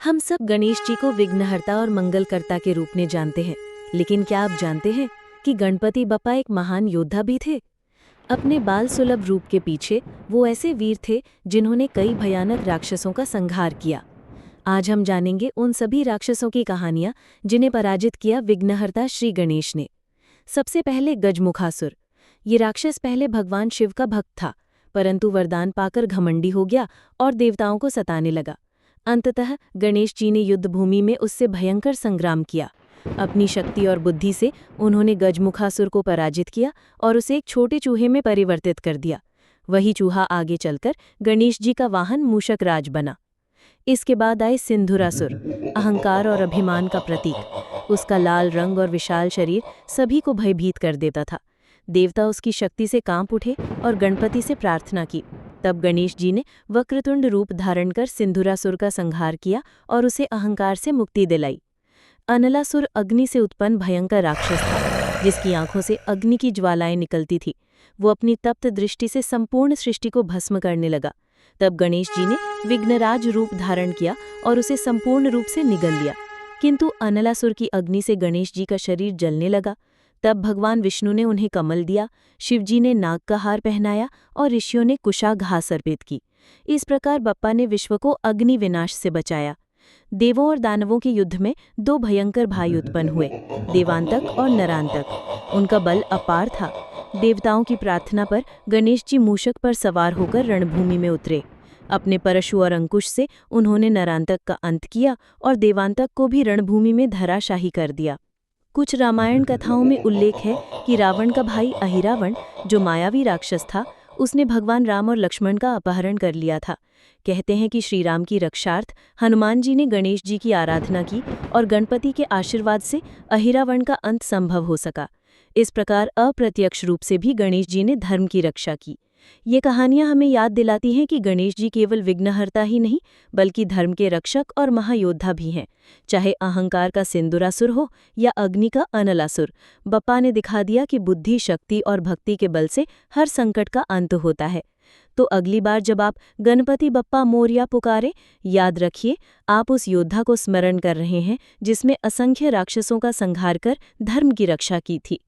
हम सब गणेश जी को विघ्नहर्ता और मंगलकर्ता के रूप में जानते हैं, लेकिन क्या आप जानते हैं कि गणपति बप्पा एक महान योद्धा भी थे। अपने बाल सुलभ रूप के पीछे वो ऐसे वीर थे जिन्होंने कई भयानक राक्षसों का संहार किया। आज हम जानेंगे उन सभी राक्षसों की कहानियां जिन्हें पराजित किया विघ्नहर्ता श्री गणेश ने। सबसे पहले गजमुखासुर। ये राक्षस पहले भगवान शिव का भक्त था, परंतु वरदान पाकर घमंडी हो गया और देवताओं को सताने लगा। अंततः गणेश जी ने युद्ध भूमि में उससे भयंकर संग्राम किया। अपनी शक्ति और बुद्धि से उन्होंने गजमुखासुर को पराजित किया और उसे एक छोटे चूहे में परिवर्तित कर दिया। वही चूहा आगे चलकर गणेश जी का वाहन मूषकराज बना। इसके बाद आए सिंधुरासुर, अहंकार और अभिमान का प्रतीक। उसका लाल रंग और विशाल शरीर सभी को भयभीत कर देता था। देवता उसकी शक्ति से कांप उठे और गणपति से प्रार्थना की। तब गणेश जी ने वक्रतुंड रूप धारण कर सिंधुरासुर का संहार किया और उसे अहंकार से मुक्ति दिलाई। अनलासुर अग्नि से उत्पन्न भयंकर राक्षस था, जिसकी आंखों से अग्नि की ज्वालाएं निकलती थी। वो अपनी तप्त दृष्टि से संपूर्ण सृष्टि को भस्म करने लगा। तब गणेश जी ने विघ्नराज रूप धारण किया और उसे संपूर्ण रूप से निगल लिया। किंतु अनलासुर की अग्नि से गणेश जी का शरीर जलने लगा। तब भगवान विष्णु ने उन्हें कमल दिया, शिवजी ने नाग का हार पहनाया और ऋषियों ने कुशा घास अर्पित की। इस प्रकार बप्पा ने विश्व को अग्नि विनाश से बचाया। देवों और दानवों के युद्ध में दो भयंकर भाई उत्पन्न हुए, देवांतक और नरांतक। उनका बल अपार था। देवताओं की प्रार्थना पर गणेश जी मूषक पर सवार होकर रणभूमि में उतरे। अपने परशु और अंकुश से उन्होंने नरांतक का अंत किया और देवांतक को भी रणभूमि में धराशाही कर दिया। कुछ रामायण कथाओं में उल्लेख है कि रावण का भाई अहिरावण, जो मायावी राक्षस था, उसने भगवान राम और लक्ष्मण का अपहरण कर लिया था। कहते हैं कि श्री राम की रक्षार्थ हनुमान जी ने गणेश जी की आराधना की और गणपति के आशीर्वाद से अहिरावण का अंत संभव हो सका। इस प्रकार अप्रत्यक्ष रूप से भी गणेश जी ने धर्म की रक्षा की। ये कहानियां हमें याद दिलाती हैं कि गणेश जी केवल विघ्नहर्ता ही नहीं, बल्कि धर्म के रक्षक और महायोद्धा भी हैं। चाहे अहंकार का सिंदूरासुर हो या अग्नि का अनलासुर, बप्पा ने दिखा दिया कि बुद्धि, शक्ति और भक्ति के बल से हर संकट का अंत होता है। तो अगली बार जब आप गणपति बप्पा मोरया पुकारे, याद रखिए आप उस योद्धा को स्मरण कर रहे हैं जिसमें असंख्य राक्षसों का संहार कर धर्म की रक्षा की थी।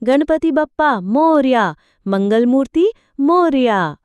गणपति बप्पा मोरया, मंगल मूर्ति मोरया।